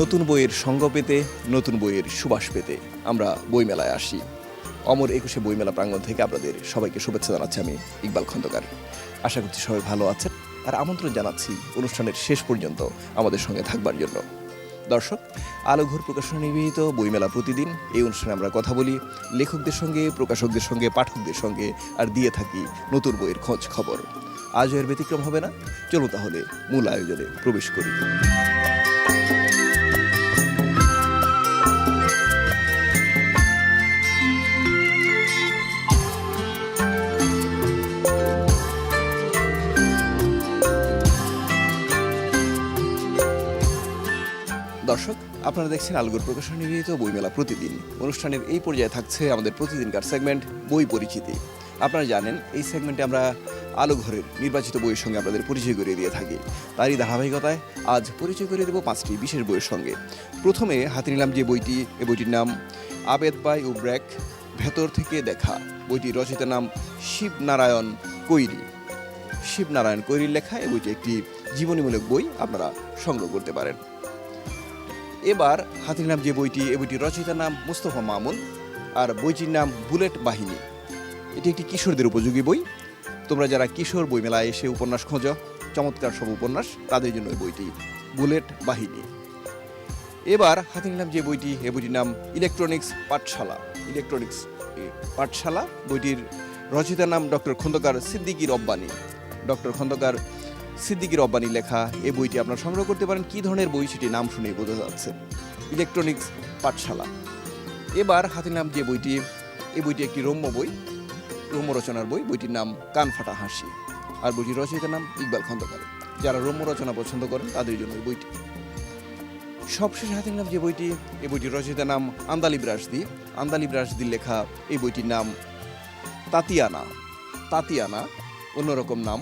নতুন বইয়ের সঙ্গ পেতে, নতুন বইয়ের সুবাস পেতে আমরা বইমেলায় আসি। অমর 21 বইমেলা প্রাঙ্গণ থেকে আপনাদের সবাইকে শুভেচ্ছা জানাচ্ছি আমি ইকবাল খন্দকার। আশা করছি সবাই ভালো আছেন, আর আমন্ত্রণ জানাচ্ছি অনুষ্ঠানের শেষ পর্যন্ত আমাদের সঙ্গে থাকবার জন্য। দর্শক, আলোঘর প্রকাশনা নিবেদিত বইমেলা প্রতিদিন এই অনুষ্ঠানে আমরা কথা বলি লেখকদের সঙ্গে, প্রকাশকদের সঙ্গে, পাঠকদের সঙ্গে, আর দিয়ে থাকি নতুন বইয়ের খোঁজ খবর। আজও এর ব্যতিক্রম হবে না। চলো তাহলে মূল আয়োজনে প্রবেশ করি। দর্শক, আপনারা দেখছেন আলোঘর প্রকাশনা নিবেদিত বইমেলা প্রতিদিন। অনুষ্ঠানের এই পর্যায়ে থাকছে আমাদের প্রতিদিনকার সেগমেন্ট বই পরিচিতি। আপনারা জানেন এই সেগমেন্টে আমরা আলোঘরের নির্বাচিত বইয়ের সঙ্গে আপনাদের পরিচয় করিয়ে দিয়ে থাকি। তারই ধারাবাহিকতায় আজ পরিচয় করিয়ে দেব 5টি বিশেষ বইয়ের সঙ্গে। প্রথমে হাতে নিলাম যে বইটি, এই বইটির নাম আবেদ বাই উব্রেক, ভেতর থেকে দেখা। বইটির রচয়িতার নাম শিবনারায়ণ কৈরি। শিবনারায়ণ কৈরির লেখা এই বইটি একটি জীবনীমূলক বই, আপনারা সংগ্রহ করতে পারেন। এবার হাতে নিলাম যে বইটি, এই বইটির রচয়িতার নাম মুস্তফা মামুন, আর বইটির নাম বুলেট বাহিনী। এটি একটি কিশোরদের উপযোগী বই। তোমরা যারা কিশোর বইমেলায় এসে উপন্যাস খোঁজো, চমৎকার সব উপন্যাস, তাদের জন্য এই বইটি বুলেট বাহিনী। এবার হাতে নিলাম যে বইটি, এই বইটির নাম ইলেকট্রনিক্স পাঠশালা। ইলেকট্রনিক্স পাঠশালা বইটির রচয়িতার নাম ডক্টর খন্দকার সিদ্দিকী রব্বানী। ডক্টর খন্দকার সিদ্দিকী রব্বানী লেখা এই বইটি আপনারা সংগ্রহ করতে পারেন। কী ধরনের বই সেটি নাম শুনেই বোঝা যাচ্ছে, ইলেকট্রনিক্স পাঠশালা। এবার হাতে নিলাম যে বইটি, এই বইটি একটি রম্য বই, রম্য রচনার বই। বইটির নাম কান ফাটা হাসি, আর বইটির রচয়িতার নাম ইকবাল খন্দকার। যারা রম্য রচনা পছন্দ করেন তাদের জন্য এই বইটি। সবশেষে হাতে নিলাম যে বইটি, এই বইটির রচয়িতার নাম আন্দালিব রাশদি। আন্দালিব রাশদির লেখা এই বইটির নাম তাতিয়ানা। তাতিয়ানা, অন্যরকম নাম,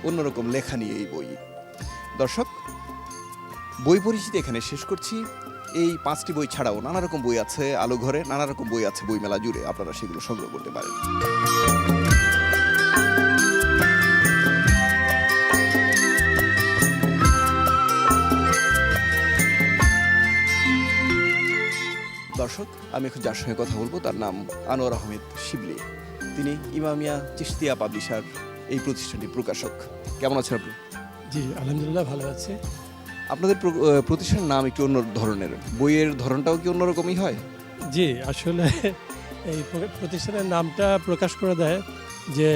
অন্যরকম লেখা নিয়ে এই বই। দর্শক, বই পরিচিতি এখানে শেষ করছি। এই 5টি বই ছাড়াও নানা রকম বই আছে আলোঘরে, নানা রকম বই আছে বইমেলা জুড়ে, আপনারা সেগুলো সংগ্রহ করতে পারেন। দর্শক, আমি এখন যার সঙ্গে কথা বলবো তার নাম আনোয়ার আহমেদ শিবলি। তিনি ইমামিয়া চিশতিয়া পাবলিশার এই প্রতিষ্ঠানটির প্রকাশক। কেমন আছেন আপনি? জি, আলহামদুলিল্লাহ ভালো আছে। আপনাদের প্রতিষ্ঠানের নাম একটু অন্য ধরনের, বইয়ের ধরনটাও কি অন্যরকমই হয়? জি, আসলে এই প্রতিষ্ঠানের নামটা প্রকাশ করে দেয় যে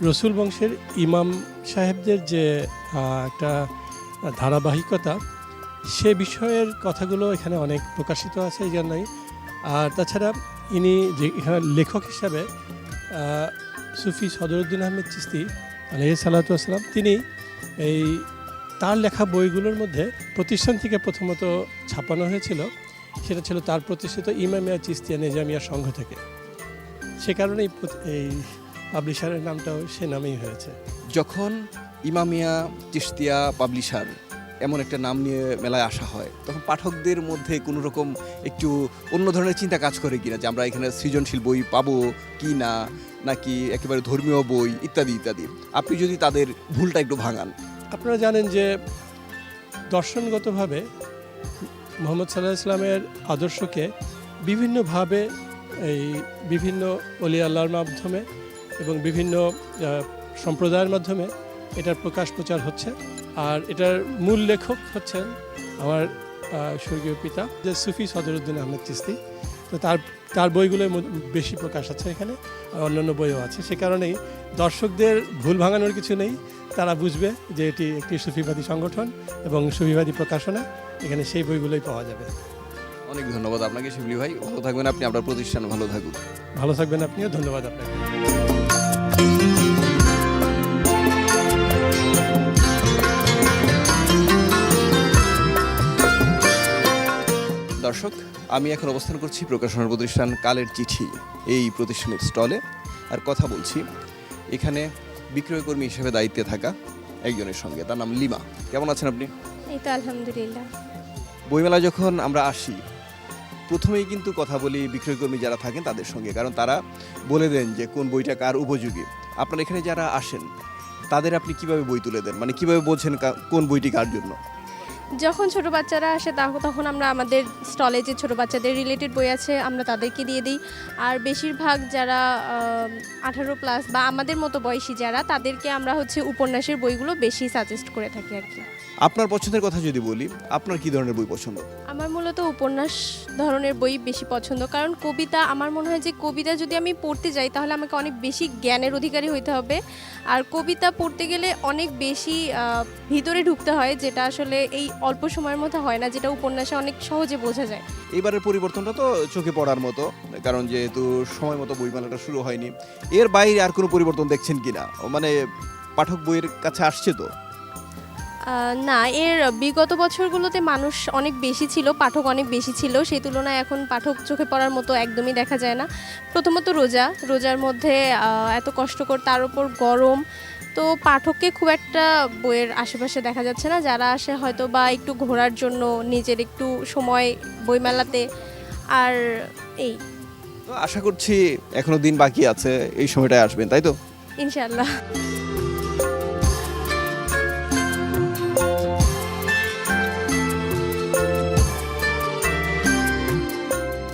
রসুল বংশের ইমাম সাহেবদের যে একটা ধারাবাহিকতা, সে বিষয়ের কথাগুলো এখানে অনেক প্রকাশিত আছে এই জন্যই। আর তাছাড়া ইনি যে এখানে লেখক হিসাবে সুফি সদরুদ্দিন আহমেদ চিশতি আলাইহিস সালাতু ওয়াস সালাম, তিনি এই তার লেখা বইগুলোর মধ্যে প্রতিষ্ঠান থেকে প্রথমত ছাপানো হয়েছিল, সেটা ছিল তার প্রতিষ্ঠিত ইমামিয়া চিশতিয়া নিজামিয়া সংঘ থেকে। সে কারণে এই পাবলিশারের নামটাও সে নামেই হয়েছে। যখন ইমামিয়া চিশতিয়া পাবলিশার এমন একটা নাম নিয়ে মেলায় আসা হয়, তখন পাঠকদের মধ্যে কোনো রকম একটু অন্য ধরনের চিন্তা কাজ করে কিনা, যে আমরা এখানে সৃজনশীল বই পাবো কি না, নাকি একেবারে ধর্মীয় বই ইত্যাদি ইত্যাদি। আপনি যদি তাদের ভুলটা একটু ভাঙান। আপনারা জানেন যে দর্শনগতভাবে মুহাম্মদ সাল্লাল্লাহু আলাইহি ওয়াসাল্লামের আদর্শকে বিভিন্নভাবে এই বিভিন্ন ওলি আল্লাহর মাধ্যমে এবং বিভিন্ন সম্প্রদায়ের মাধ্যমে এটার প্রকাশ প্রচার হচ্ছে। আর এটার মূল লেখক হচ্ছেন আমার স্বর্গীয় পিতা, যে সুফি সদরুদ্দিন আহমেদ চিশতি। তো তার বইগুলো বেশি প্রকাশ আছে এখানে, আর অন্যান্য বইও আছে। সে কারণেই দর্শকদের ভুল ভাঙানোর কিছু নেই, তারা বুঝবে যে এটি একটি সুফিবাদী সংগঠন এবং সুফিবাদী প্রকাশনা। এখানে সেই বইগুলোই পাওয়া যাবে। অনেক ধন্যবাদ আপনাকে শিবলি ভাই, ভালো থাকবেন আপনি, আপনার প্রতিষ্ঠান ভালো থাকুক। ভালো থাকবেন আপনিও, ধন্যবাদ আপনাকে। দর্শক, আমি এখন অবস্থান করছি প্রকাশনার প্রতিষ্ঠান কালের চিঠি এই প্রতিষ্ঠানের স্টলে, আর কথা বলছি এখানে বিক্রয় কর্মী হিসেবে দায়িত্বে থাকা একজনের সঙ্গে। তার নাম লিমা। কেমন আছেন আপনি? এই তো আলহামদুলিল্লাহ। বইমেলা যখন আমরা আসি, প্রথমেই কিন্তু কথা বলি বিক্রয়কর্মী যারা থাকেন তাদের সঙ্গে, কারণ তারা বলে দেন যে কোন বইটা কার উপযোগী। আপনার এখানে যারা আসেন তাদের আপনি কিভাবে বই তুলে দেন, মানে কিভাবে বোঝেন কোন বইটি কার জন্য? যখন ছোট বাচ্চারা আসে তখন আমরা আমাদের স্টলে যে ছোট বাচ্চাদের রিলেটেড বই আছে আমরা তাদেরকে দিয়ে দিই। আর বেশিরভাগ যারা 18+ বা আমাদের মতো বয়সী যারা, তাদেরকে আমরা হচ্ছে উপন্যাসের বইগুলো বেশি সাজেস্ট করে থাকি আর কি। আপনার পছন্দের কথা যদি বলি, আপনার কি ধরনের বই পছন্দ? আমার মূলত উপন্যাস ধরনের বই বেশি পছন্দ, কারণ কবিতা আমার মনে হয় যে কবিতা যদি আমি পড়তে যাই তাহলে আমাকে অনেক বেশি জ্ঞানের অধিকারী হইতে হবে। আর কবিতা পড়তে গেলে অনেক বেশি ভিতরে ঢুকতে হয়, যেটা আসলে এই অল্প সময়ের মধ্যে হয় না, যেটা উপন্যাসে অনেক সহজে বোঝা যায়। এবারের পরিবর্তনটা তো চোখে পড়ার মতো, কারণ যেহেতু সময় মতো বইমেলাটা শুরু হয়নি। এর বাইরে আর কোনো পরিবর্তন দেখছেন কিনা? মানে পাঠক বইয়ের কাছে আসছে তো? না, এর বিগত বছরগুলোতে মানুষ অনেক বেশি ছিল, পাঠক অনেক বেশি ছিল, সেই তুলনায় এখন পাঠক চোখে পড়ার মতো একদমই দেখা যায় না। প্রথমত রোজার মধ্যে এত কষ্টকর, তার উপর গরম, তো পাঠককে খুব একটা বইয়ের আশেপাশে দেখা যাচ্ছে না। যারা আসে হয়তো বা একটু ঘোরার জন্য, নিজের একটু সময় বইমেলাতে, আর এই তো আশা করছি এখনো দিন বাকি আছে, এই সময়টায় আসবেন, তাই তো? ইনশাল্লাহ।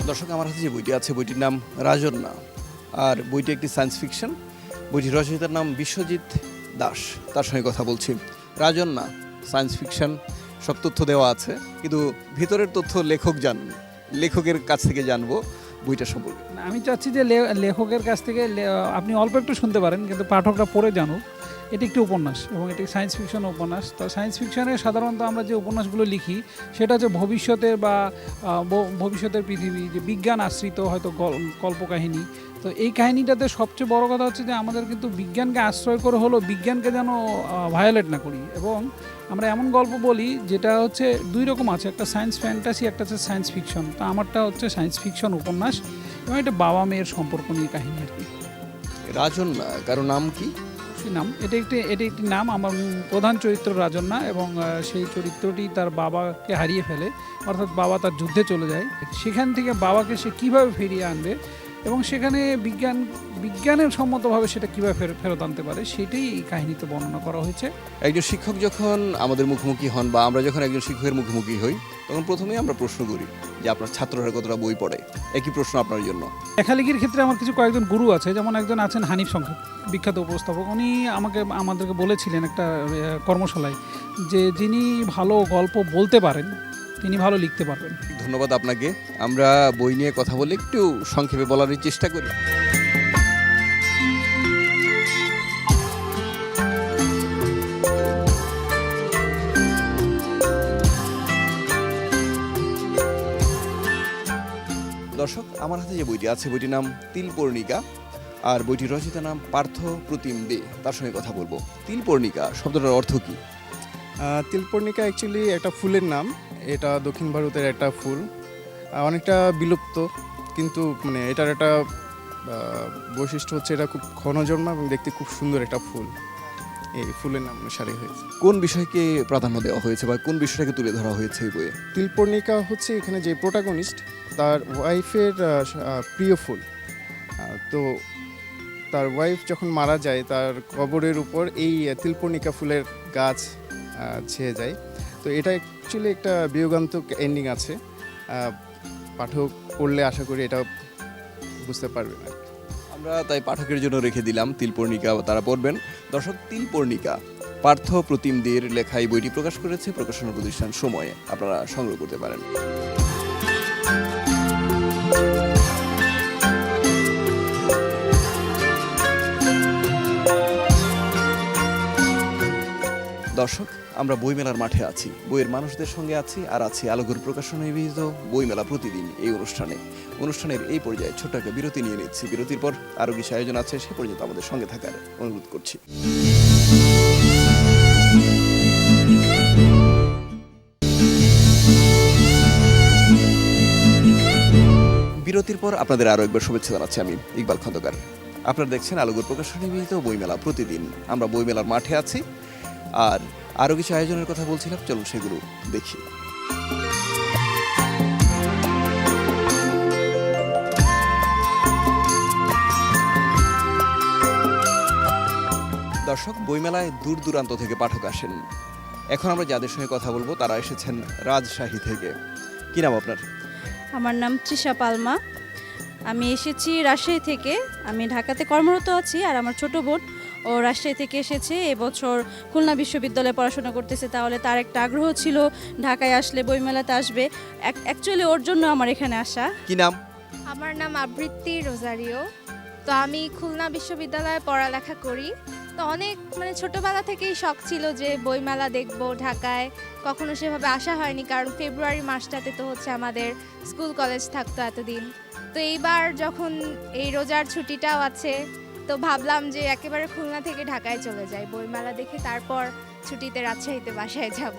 দর্শক, আমার হাতে যে বইটি আছে বইটির নাম রাজন্যা, আর বইটি একটি সায়েন্স ফিকশন। বইটির রচয়িতার নাম বিশ্বজিৎ দাস, তার সঙ্গে কথা বলছি। রাজন্যা সায়েন্স ফিকশন, সব তথ্য দেওয়া আছে, কিন্তু ভিতরের তথ্য লেখকের কাছ থেকে জানবো বইটা সম্পর্কে। আমি চাচ্ছি যে লেখকের কাছ থেকে আপনি অল্প একটু শুনতে পারেন, কিন্তু পাঠকরা পড়ে জানুক। এটি একটি উপন্যাস এবং এটি সায়েন্স ফিকশন উপন্যাস। তো সায়েন্স ফিকশনে সাধারণত আমরা যে উপন্যাসগুলো লিখি সেটা হচ্ছে ভবিষ্যতের বা ভবিষ্যতের পৃথিবী, যে বিজ্ঞান আশ্রিত হয়তো কল্পকাহিনী। তো এই কাহিনীটাতে সবচেয়ে বড় কথা হচ্ছে যে আমাদের কিন্তু বিজ্ঞানকে আশ্রয় করে হলো বিজ্ঞানকে যেন ভায়োলেট না করি। এবং আমরা এমন গল্প বলি যেটা হচ্ছে দুই রকম আছে, একটা সায়েন্স ফ্যান্টাসি, একটা হচ্ছে সায়েন্স ফিকশন। তো আমারটা হচ্ছে সায়েন্স ফিকশন উপন্যাস এবং এটা বাবা মেয়ের সম্পর্ক নিয়ে কাহিনী আর কি। রাজন্যা কারো নাম কি? নাম এটি একটি নাম। আমার প্রধান চরিত্র রাজন্যা, এবং সেই চরিত্রটি তার বাবাকে হারিয়ে ফেলে, অর্থাৎ বাবা তার যুদ্ধে চলে যায়। সেখান থেকে বাবাকে সে কীভাবে ফিরিয়ে আনবে এবং সেখানে বিজ্ঞানের সম্মতভাবে সেটা কীভাবে ফেরত আনতে পারে, সেটাই এই কাহিনীতে বর্ণনা করা হয়েছে। একজন শিক্ষক যখন আমাদের মুখোমুখি হন বা আমরা যখন একজন শিক্ষকের মুখোমুখি হই, তখন প্রথমেই আমরা প্রশ্ন করি যে আপনার ছাত্ররা কতটা বই পড়ে। একই প্রশ্ন আপনার জন্য। লেখালেখির ক্ষেত্রে আমার কয়েকজন গুরু আছে, যেমন একজন আছেন হানিফ সংক্ষেপ, বিখ্যাত উপস্থাপক। উনি আমাদেরকে বলেছিলেন একটা কর্মশালায় যে যিনি ভালো গল্প বলতে পারেন তিনি ভালো লিখতে পারবেন। ধন্যবাদ আপনাকে। আমরা বই নিয়ে কথা বলে একটু সংক্ষেপে বলার চেষ্টা করি। দর্শক, আমার হাতে যে বইটি আছে বইটির নাম তিলপর্ণিকা, আর বইটির রচয়িতার নাম পার্থ প্রতিম দে, তার সঙ্গে কথা বলবো। তিলপর্ণিকা শব্দটার অর্থ কি? তিলপর্ণিকা অ্যাকচুয়ালি একটা ফুলের নাম। এটা দক্ষিণ ভারতের একটা ফুল, অনেকটা বিলুপ্ত, কিন্তু মানে এটার একটা বৈশিষ্ট্য হচ্ছে এটা খুব ঘন জন্মা এবং দেখতে খুব সুন্দর একটা ফুল। এই ফুলের নাম অনুসারে হয়েছে। কোন বিষয়কে প্রাধান্য দেওয়া হয়েছে বা কোন বিষয়টাকে তুলে ধরা হয়েছে এই বইয়ে? তিলপর্ণিকা হচ্ছে এখানে যে প্রোটাগনিস্ট, তার ওয়াইফের প্রিয় ফুল। তো তার ওয়াইফ যখন মারা যায়, তার কবরের উপর এই তিলপর্ণিকা ফুলের গাছ ছেয়ে যায়। তো এটা অ্যাকচুয়ালি একটা বিয়োগান্তক এন্ডিং আছে। পাঠক পড়লে আশা করি এটা বুঝতে পারবে না। আমরা তাই পাঠকের জন্য রেখে দিলাম তিলপর্ণিকা, তারা পড়বেন। দর্শক, তিলপর্ণিকা পার্থ প্রতিম দের লেখা এই বইটি প্রকাশ করেছে প্রকাশনা প্রতিষ্ঠান সময়ে, আপনারা সংগ্রহ করতে পারেন। দর্শক, আমরা বইমেলার মাঠে আছি, বইয়ের মানুষদের সঙ্গে আছি, আর আছি আলোঘর প্রকাশনা নিবেদিত বইমেলা প্রতিদিন এই অনুষ্ঠানের এই পর্যায়ে ছোট্ট একটা বিরতি নিয়ে নিচ্ছি। বিরতির পর আরও কিছু আয়োজন আছে, সে পর্যন্ত আমাদের সঙ্গে থাকার অনুরোধ করছি। বিরতির পর আপনাদের আরও একবার শুভেচ্ছা জানাচ্ছি। আমি ইকবাল খন্দকার। আপনারা দেখছেন আলোঘর প্রকাশনা নিবেদিত বইমেলা প্রতিদিন। আমরা বইমেলার মাঠে আছি, আর আরও কিছু আয়োজনের কথা বলছিলাম, চলুন সেগুলো দেখি। দর্শক, বইমেলায় দূর দূরান্ত থেকে পাঠক আসেন। এখন আমরা যাদের সঙ্গে কথা বলবো তারা এসেছেন রাজশাহী থেকে। কি নাম আপনার? আমার নাম তৃষা পালমা। আমি এসেছি রাজশাহী থেকে। আমি ঢাকাতে কর্মরত আছি, আর আমার ছোট বোন ও রাজশাহী থেকে এসেছে। এবছর খুলনা বিশ্ববিদ্যালয়ে পড়াশোনা করতেছে, তাহলে তার একটা আগ্রহ ছিল ঢাকায় আসলে বইমেলাতে আসবে। অ্যাকচুয়ালি ওর জন্য আমার এখানে আসা। কি নাম? আমার নাম আবৃত্তি রোজারিও। তো আমি খুলনা বিশ্ববিদ্যালয়ে পড়ালেখা করি। তো অনেক ছোটবেলা থেকেই শখ ছিল যে বইমেলা দেখব ঢাকায়। কখনো সেভাবে আসা হয়নি, কারণ ফেব্রুয়ারি মাসটাতে তো আমাদের স্কুল কলেজ থাকতো এতদিন। তো এইবার যখন এই রোজার ছুটিটাও আছে, তো ভাবলাম যে একেবারে খুলনা থেকে ঢাকায় চলে যাই, বইমেলা দেখে তারপর ছুটিতে রাজশাহীতে বাসায় যাব।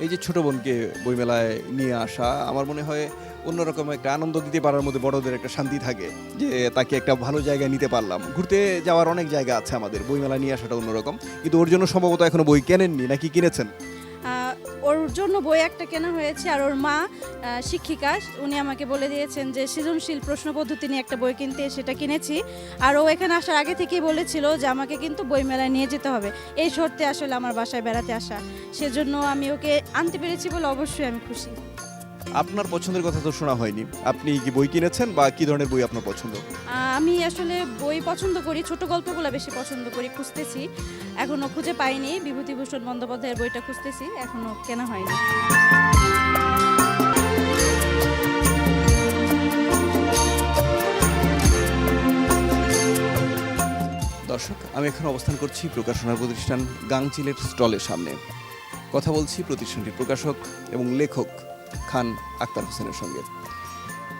এই যে ছোট বোনকে বইমেলায় নিয়ে আসা, আমার মনে হয় অন্যরকম একটা আনন্দ দিতে পারার মধ্যে বড়দের একটা শান্তি থাকে, যে তাকে একটা ভালো জায়গায় নিতে পারলাম। ঘুরতে যাওয়ার অনেক জায়গা আছে আমাদের, বইমেলা নিয়ে আসাটা অন্যরকম। কিন্তু ওর জন্য সম্ভবত এখনো বই কেনেননি, নাকি কিনেছেন? ওর জন্য বই একটা কেনা হয়েছে, আর ওর মা শিক্ষিকা, উনি আমাকে বলে দিয়েছেন যে সৃজনশীল প্রশ্ন পদ্ধতি নিয়ে একটা বই কিনতে, সেটা কিনেছি। আর ও এখানে আসার আগে থেকেই বলেছিল যে আমাকে কিন্তু বইমেলায় নিয়ে যেতে হবে। এই শর্তে আসলে আমার বাসায় বেড়াতে আসা, সেজন্য আমি ওকে আনতে পেরেছি বলে অবশ্যই আমি খুশি। আপনার পছন্দের কথা তো শোনা হয়নি, আপনি কি বই কিনেছেন বা কি ধরনের বই আপনার পছন্দ? আমি আসলে বই পছন্দ করি, ছোট গল্পগুলো বেশি পছন্দ করি, খুঁজতেছি, এখনো খুঁজে পাইনি। বিভূতিভূষণ বন্দ্যোপাধ্যায়ের বইটা খুঁজতেছি, এখনো কেনা হয়নি। দর্শক, আমি এখন অবস্থান করছি প্রকাশনার প্রতিষ্ঠান গাংচিলের স্টলের সামনে। কথা বলছি প্রতিষ্ঠানটির প্রকাশক এবং লেখক খান আক্তার হোসেনের সঙ্গে।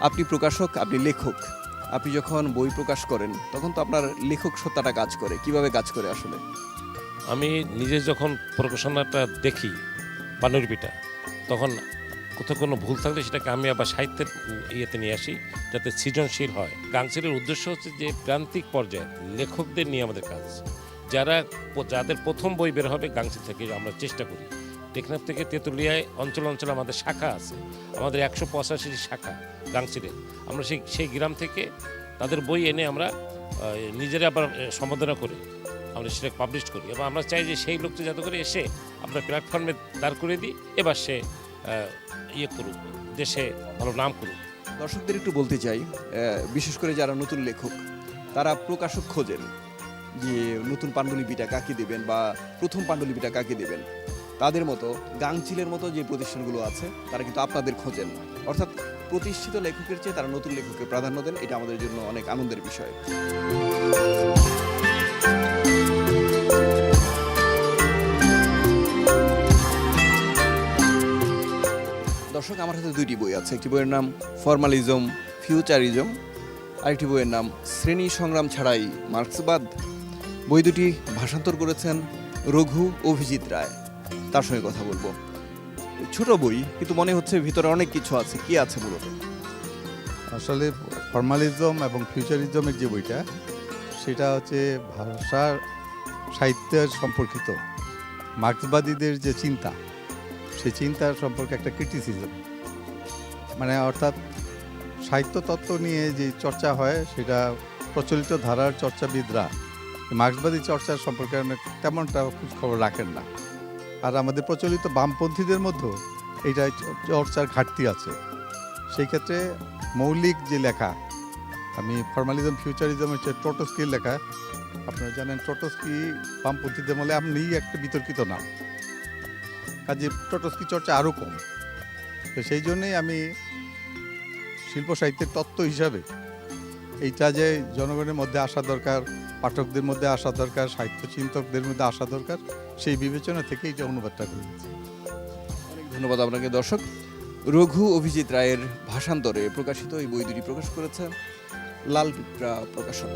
আপনি প্রকাশক, আপনি লেখক, আপনি যখন বই প্রকাশ করেন তখন তো আপনার লেখক সত্তাটা কাজ করে। কিভাবে কাজ করে আসলে? আমি নিজে যখন প্রকাশনাটা দেখি পাণ্ডুলিপিটা, তখন কোথাও কোনো ভুল থাকলে সেটাকে আমি আবার সাহিত্যের ইয়েতে নিয়ে আসি, যাতে সৃজনশীল হয়। গাংচিলের উদ্দেশ্য হচ্ছে যে প্রান্তিক পর্যায়ে লেখকদের নিয়ে আমাদের কাজ, যাদের প্রথম বই বের হবে গাংচিল থেকে আমরা চেষ্টা করি। টেকনাফ থেকে তেঁতুলিয়ায় অঞ্চল আমাদের শাখা আছে, আমাদের 185 শাখা গাংচিলে। আমরা সেই গ্রাম থেকে তাদের বই এনে আমরা নিজেরা আবার সম্পাদনা করি, আমরা সেটা পাবলিশ করি। এবং আমরা চাই যে সেই লোকটা যাতে করে এসে আমরা প্ল্যাটফর্মে দাঁড় করে দিই, এবার সে ইয়ে করুক, দেশে ভালো নাম করুক। দর্শকদের একটু বলতে চাই, বিশেষ করে যারা নতুন লেখক তারা প্রকাশক খোঁজেন, যে নতুন পাণ্ডুলিপিটা কাকে দেবেন বা প্রথম পাণ্ডুলিপিটা কাকে দেবেন। তাদের মতো গাংচিলের মতো যে প্রতিষ্ঠানগুলো আছে তারা কিন্তু আপনাদের খোঁজেন, অর্থাৎ প্রতিষ্ঠিত লেখকের চেয়ে তারা নতুন লেখককে প্রাধান্য দেন। এটা আমাদের জন্য অনেক আনন্দের বিষয়। দর্শক, আমার হাতে দুইটি বই আছে। একটি বইয়ের নাম ফর্মালিজম, ফিউচারিজম, আরেকটি বইয়ের নাম শ্রেণী সংগ্রাম ছাড়াই মার্ক্সবাদ। বই দুটি ভাষান্তর করেছেন রঘু অভিজিৎ রায়, তার সঙ্গে কথা বলবো। ছোট বই, কিন্তু মনে হচ্ছে ভিতরে অনেক কিছু আছে। কি আছে মূলত? আসলে ফর্মালিজম এবং ফিউচারিজমের যে বইটা, সেটা হচ্ছে ভাষার সাহিত্যের সম্পর্কিত মার্ক্সবাদীদের যে চিন্তা, সেই চিন্তার সম্পর্কে একটা ক্রিটিসিজম, মানে অর্থাৎ সাহিত্য তত্ত্ব নিয়ে যে চর্চা হয় সেটা প্রচলিত ধারার চর্চাবিদরা মার্ক্সবাদী চর্চার সম্পর্কে অনেক তেমনটা খোঁজখবর রাখেন না। আর আমাদের প্রচলিত বামপন্থীদের মধ্যেও এইটা চর্চার ঘাটতি আছে। সেই ক্ষেত্রে মৌলিক যে লেখা, আমি ফর্মালিজম ফিউচারিজম হচ্ছে ট্রটস্কির লেখা। আপনারা জানেন ট্রটস্কি বামপন্থীদের মধ্যে আপনি একটা বিতর্কিত নাম, কাজে ট্রটস্কি চর্চা আরও কম। তো সেই জন্যেই আমি শিল্প সাহিত্যের তত্ত্ব হিসাবে এইটা যে জনগণের মধ্যে আসা দরকার, পাঠকদের মধ্যে আসা দরকার, সাহিত্য চিন্তকদের মধ্যে আসা দরকার, সেই বিবেচনা থেকে এইটা অনুবাদটা করেছি। অনেক ধন্যবাদ আপনাকে। দর্শক, রঘু অভিজিৎ রায়ের ভাষান্তরে প্রকাশিত এই বই দুটি প্রকাশ করেছে লাল পিঁপড়া প্রকাশন।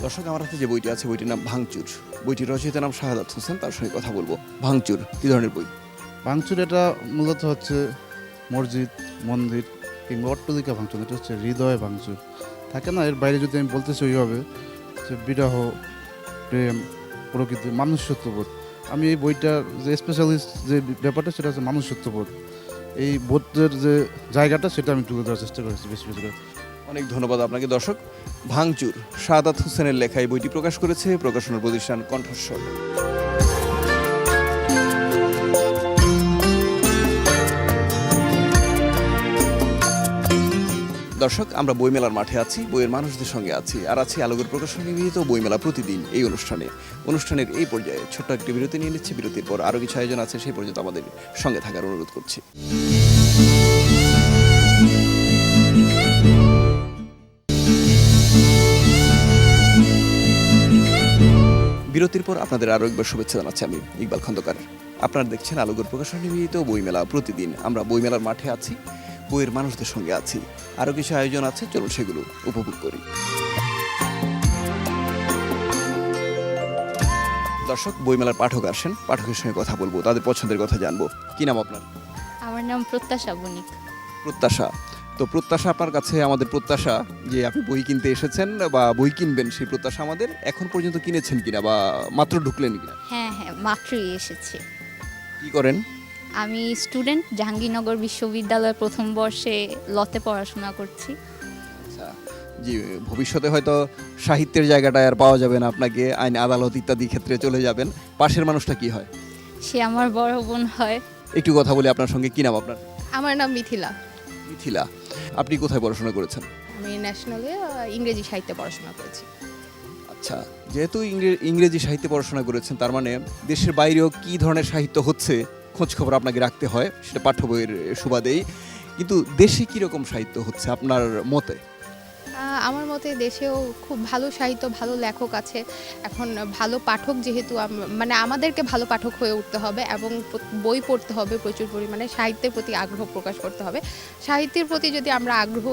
দর্শক, আমার হাতে যে বইটি আছে বইটির নাম ভাঙচুর। বইটির রচয়িতার নাম শাহাদাত হোসেন, তার সঙ্গে কথা বলবো। ভাঙচুর কী ধরনের বই? ভাঙচুর এটা মূলত হচ্ছে মসজিদ, মন্দির কিংবা অট্টালিকা ভাঙচুর, এটা হচ্ছে হৃদয় ভাঙচুর থাকে না। এর বাইরে যদি আমি বলতে চাই ওইভাবে যে বিরহ, প্রেম, প্রকৃতি, মানুষত্ববোধ। আমি এই বইটার যে স্পেশালিস্ট যে ব্যাপারটা সেটা হচ্ছে মানুষত্ববোধ। এই বোধের যে জায়গাটা সেটা আমি তুলে ধরার চেষ্টা করেছি বেশি বেশি করে। অনেক ধন্যবাদ আপনাকে। দর্শক, ভাঙচুর সাদাত হোসেনের লেখা এই বইটি প্রকাশ করেছে প্রকাশনা প্রতিষ্ঠান কণ্ঠস্বর। দর্শক, আমরা বইমেলার মাঠে আছি, বইয়ের মানুষদের সঙ্গে আছি, আর আছি আলোকের প্রকাশনা নিবেদিত বইমেলা প্রতিদিন এই অনুষ্ঠানের এই পর্যায়ে ছোট্ট একটি বিরতি নিয়ে নিচ্ছে। বিরতির পর আরও কিছু আয়োজন আছে, সেই পর্যন্ত আমাদের সঙ্গে থাকার অনুরোধ করছি। বিরতির পর আপনাদের আরও একবার শুভেচ্ছা জানাচ্ছি আমি ইকবাল খন্দকার। আপনারা দেখছেন আলোকের প্রকাশনা নিবেদিত বইমেলা প্রতিদিন। আমরা বইমেলার মাঠে আছি, বইয়ের মানুষদের সঙ্গে আছি, আরও কিছু আয়োজন আছে, চলুন সেগুলো উপভোগ করি। দর্শক, বইমেলার পাঠক আসেন, পাঠকের সঙ্গে কথা বলবো, তাদের পছন্দের কথা জানবো। কি নাম আপনার? আমার নাম প্রত্যাশা বণিক। প্রত্যাশা। তো প্রত্যাশা, আপনার কাছে আমাদের প্রত্যাশা যে আপনি বই কিনতে এসেছেন বা বই কিনবেন, সেই প্রত্যাশা আমাদের। এখন পর্যন্ত কিনেছেন কিনা বা মাত্র ঢুকলেন কিনা? হ্যাঁ, মাত্রই এসেছি। কি করেন? আমি স্টুডেন্ট, জাহাঙ্গীরনগর বিশ্ববিদ্যালয়ের প্রথম বর্ষে লতে পড়াশোনা করছি। আচ্ছা, জি, ভবিষ্যতে হয়তো সাহিত্যের জায়গাটা আর পাওয়া যাবে না, আপনাকে আইন আদালত ইত্যাদি ক্ষেত্রে চলে যাবেন। পাশের মানুষটা কি হয়? সে আমার বড় বোন হয়। একটু কথা বলি আপনার সঙ্গে। কি নাম আপনার? আমার নাম মিথিলা। মিথিলা, আপনি কোথায় পড়াশোনা করেছেন? আমি ন্যাশনালে ইংরেজি সাহিত্যে পড়াশোনা করেছি। আচ্ছা, যেহেতু ইংরেজি সাহিত্যে পড়াশোনা করেছেন, তার মানে দেশের বাইরেও কি ধরনের সাহিত্য হচ্ছে খোঁজ খবর আপনাকে রাখতে হয়, সেটা পাঠ্য বইয়ের সুবাদেই। কিন্তু দেশে কীরকম সাহিত্য হচ্ছে আপনার মতে? আমার মতে দেশেও খুব ভালো সাহিত্য, ভালো লেখক আছে। এখন ভালো পাঠক যেহেতু মানে আমাদেরকে ভালো পাঠক হয়ে উঠতে হবে এবং বই পড়তে হবে প্রচুর পরিমাণে, সাহিত্যের প্রতি আগ্রহ প্রকাশ করতে হবে। সাহিত্যের প্রতি যদি আমরা আগ্রহ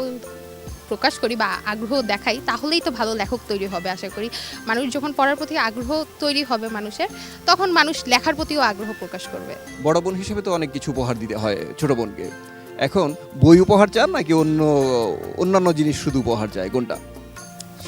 প্রকাশ করি বা আগ্রহ দেখাই, তাহলেই তো ভালো লেখক তৈরি হবে আশা করি। মানুষ যখন পড়ার প্রতি আগ্রহ তৈরি হবে মানুষের, তখন মানুষ লেখার প্রতিও আগ্রহ প্রকাশ করবে। বড় বোন হিসেবে তো অনেক কিছু উপহার দিতে হয় ছোট বোনকে। এখন বই উপহার চান নাকি অন্যান্য জিনিস শুধু উপহার চায়, কোনটা?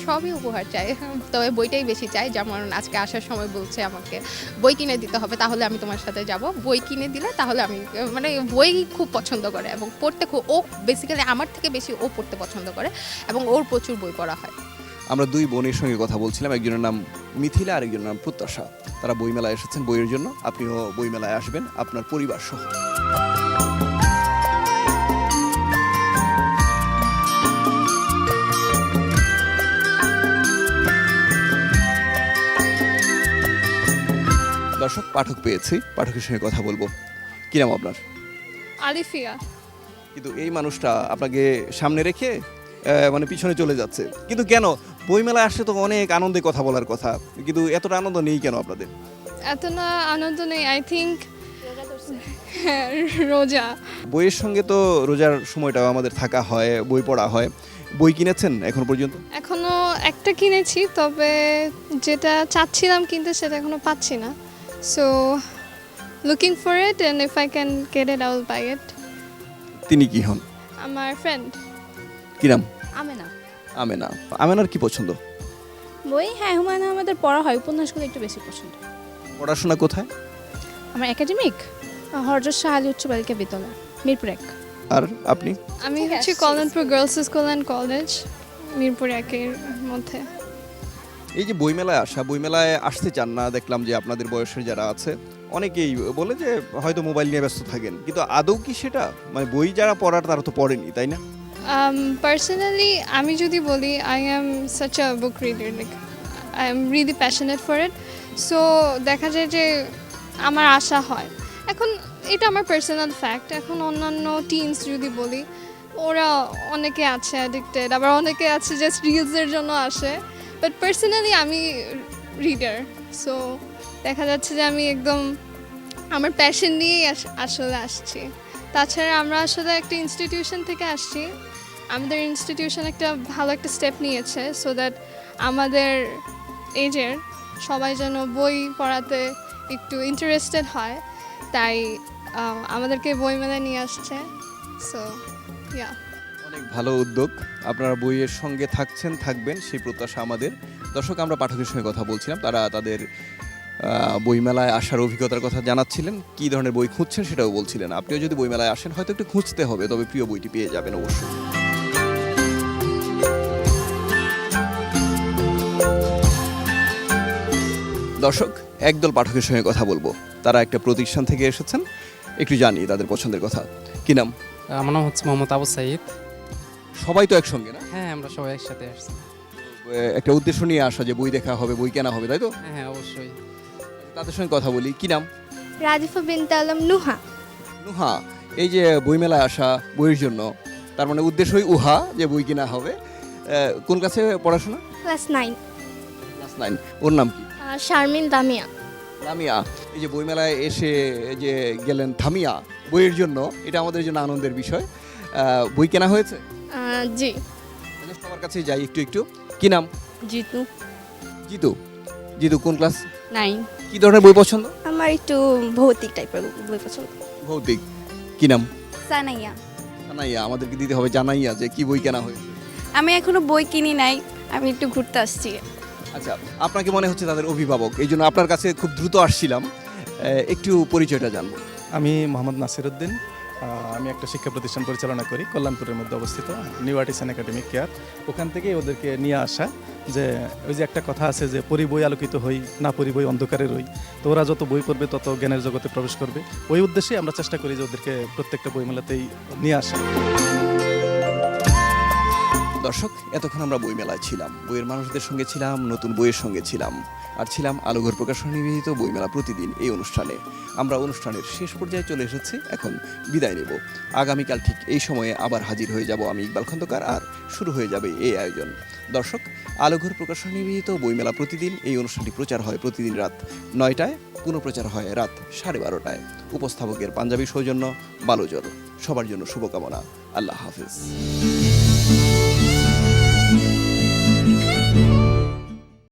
সবই উপহার চাই, তবে বইটাই বেশি চাই। যেমন আজকে আসার সময় বলছে আমাকে বই কিনে দিতে হবে, তাহলে আমি তোমার সাথে যাব। বই কিনে দিলে তাহলে আমি, মানে বই খুব পছন্দ করে এবং পড়তে খুব, ও বেসিক্যালি আমার থেকে বেশি ও পড়তে পছন্দ করে এবং ওর প্রচুর বই পড়া হয়। আমরা দুই বোনের সঙ্গে কথা বলছিলাম, একজনের নাম মিথিলা আর একজনের নাম প্রত্যাশা। তারা বইমেলায় এসেছেন বইয়ের জন্য। আপনিও বইমেলায় আসবেন আপনার পরিবার সহ। দর্শক, পাঠক পেয়েছি, পাঠকের সঙ্গে কথা বলবো। কি নাম আপনার? আলিফিয়া। কিন্তু এই মানুষটা আপনাকে সামনে রেখে মানে পিছনে চলে যাচ্ছে, কিন্তু কেন? বইমেলায় আসলে তো অনেক আনন্দে কথা বলার কথা, কিন্তু এতটা আনন্দ নেই কেন আপনাদের? এত না আনন্দ নেই, আই থিঙ্ক রোজা। বইয়ের সঙ্গে তো রোজার সময়টাও আমাদের থাকা হয়, বই পড়া হয়। বই কিনেছেন এখন পর্যন্ত? এখনো একটা কিনেছি, তবে যেটা চাচ্ছিলাম কিনতে সেটা এখনো পাচ্ছি না। So looking for it, and if I can get it I will buy it. তিনি কি হন? আমার ফ্রেন্ড। কি নাম? আমেনা। আমেনা। আমেনার কি পছন্দ? বই, হ্যাঁ, হুমায়ুন আহমেদের পড়া হয়, উপন্যাসগুলো একটু বেশি পছন্দ। পড়াশোনা কোথায়? আমার একাডেমিক হরজত শাহ আলী উচ্চ বালিকা বিদ্যালয়, মিরপুর 1। আর আপনি? আমি হচ্ছে Kalyanpur girls school and college, Mirpur 1-এর মধ্যে। এই যে বইমেলায় আসা, বইমেলায় আসতে চান না, দেখলাম যে আপনাদের বয়সের যারা আছে অনেকেই বলে যে হয়তো মোবাইল নিয়ে ব্যস্ত থাকেন, কিন্তু আদৌ কি সেটা? মানে বই যারা পড়ার তারা তো পড়েনি, তাই না? পার্সোনালি আমি যদি বলি, I am such a book reader, like I am really passionate for it. So দেখা যায় যে আমার আশা হয়, এখন এটা আমার পার্সোনাল ফ্যাক্ট। এখন অন্যান্য টিনস যদি বলি, ওরা অনেকে আছে অ্যাডিক্টেড, আবার অনেকে আছে জাস্ট রিলসের জন্য আসে। বাট পার্সোনালি আমি রিডার, সো দেখা যাচ্ছে যে আমি একদম আমার প্যাশন নিয়েই আসলে আসছি। তাছাড়া আমরা আসলে একটা ইনস্টিটিউশন থেকে আসছি, আমাদের ইনস্টিটিউশন একটা ভালো একটা স্টেপ নিয়েছে সো দ্যাট আমাদের এজের সবাই যেন বই পড়াতে একটু ইন্টারেস্টেড হয়, তাই আমাদেরকে বইমেলায় নিয়ে আসছে। সো ইয়া, অনেক ভালো উদ্যোগ। আপনারা বইয়ের সঙ্গে থাকছেন, থাকবেন, সেই প্রত্যাশা আমাদের। দর্শক, আমরা পাঠকের সঙ্গে কথা বলছিলাম, তারা তাদের বইমেলায় আসার অভিজ্ঞতার কথা জানাচ্ছিলেন, কী ধরনের বই খুঁজছেন সেটাও বলছিলেন। আপনিও যদি বইমেলায় আসেন হয়তো একটু খুঁজতে হবে, তবে প্রিয় বইটি পেয়ে যাবেন অবশ্যই। দর্শক, একদল পাঠকের সঙ্গে কথা বলবো। তারা একটা প্রতিষ্ঠান থেকে এসেছেন, একটু জানি তাদের পছন্দের কথা। কি নাম? আমার নাম হচ্ছে মোহাম্মদ আবু সাইদ। সবাই তো একসঙ্গে না? হ্যাঁ, আমরা সবাই একসাথে আসছি। একটা উদ্দেশ্য নিয়ে আসা যে বই দেখা হবে, বই কেনা হবে, তাই তো? হ্যাঁ হ্যাঁ, অবশ্যই। তাদের সঙ্গে কথা বলি। কি নাম? রাজিফা বিনতে আলম নুহা। নুহা, এই যে বইমেলায় আসা বইয়ের জন্য, তার মানে উদ্দেশ্যই উহা যে বই কেনা হবে। কোন ক্লাসে পড়াশোনা? ক্লাস 9। ক্লাস 9। ওর নাম কি? শারমিন দামিয়া। লামিয়া। এই যে বইমেলায় এসে যে গেলেন থামিয়া বইয়ের জন্য, এটা আমাদের জন্য আনন্দের বিষয়। বই কেনা হয়েছে? জি। সবার কাছে যাই একটু একটু। কি নাম? জিতু। জিতু। জিতু কোন ক্লাস? 9। কি ধরনের বই পছন্দ? আমার একটু ভৌতিক টাইপের বই পছন্দ। ভৌতিক। কি নাম? সানাইয়া। জানাইয়া। আমাদেরকে দিতে হবে জানাইয়া যে কি বই কেনা হয়েছে। আমি এখনো বই কিনি নাই, আমি একটু ঘুরতে আসছি। আচ্ছা, আপনাকে মনে হচ্ছে তাদের অভিভাবক, এই জন্য আপনার কাছে খুব দ্রুত আসছিলাম। একটু পরিচয়টা জানবো। আমি মোহাম্মদ নাসির উদ্দিন। আমি একটা শিক্ষা প্রতিষ্ঠান পরিচালনা করি কল্যাণপুরের মধ্যে অবস্থিত, নিউ আর্টিসান একাডেমিক কেয়ার। ওখান থেকে ওদেরকে নিয়ে আসা, যে ওই যে একটা কথা আছে যে পড়ি বই আলোকিত হই, না পড়ি বই অন্ধকারে রই। তো ওরা যত বই পড়বে তত জ্ঞানের জগতে প্রবেশ করবে। ওই উদ্দেশ্যে আমরা চেষ্টা করি যে ওদেরকে প্রত্যেকটা বইমেলাতেই নিয়ে আসা। দর্শক, এতক্ষণ আমরা বইমেলায় ছিলাম, বইয়ের মানুষদের সঙ্গে ছিলাম, নতুন বইয়ের সঙ্গে ছিলাম, আর ছিলাম আলোঘর প্রকাশনী নিবেদিত বইমেলা প্রতিদিন এই অনুষ্ঠানে। আমরা অনুষ্ঠানের শেষ পর্যায়ে চলে এসেছি, এখন বিদায় নেব। আগামীকাল ঠিক এই সময়ে আবার হাজির হয়ে যাব আমি, ইকবাল খন্দকার, আর শুরু হয়ে যাবে এই আয়োজন। দর্শক, আলোঘর প্রকাশনী নিবেদিত বইমেলা প্রতিদিন এই অনুষ্ঠানটি প্রচার হয় প্রতিদিন রাত 9টায়, পুনঃপ্রচার হয় রাত 12:30টায়। উপস্থাপকের পাঞ্জাবি সৌজন্য বালুজল। সবার জন্য শুভকামনা। আল্লাহ হাফিজ।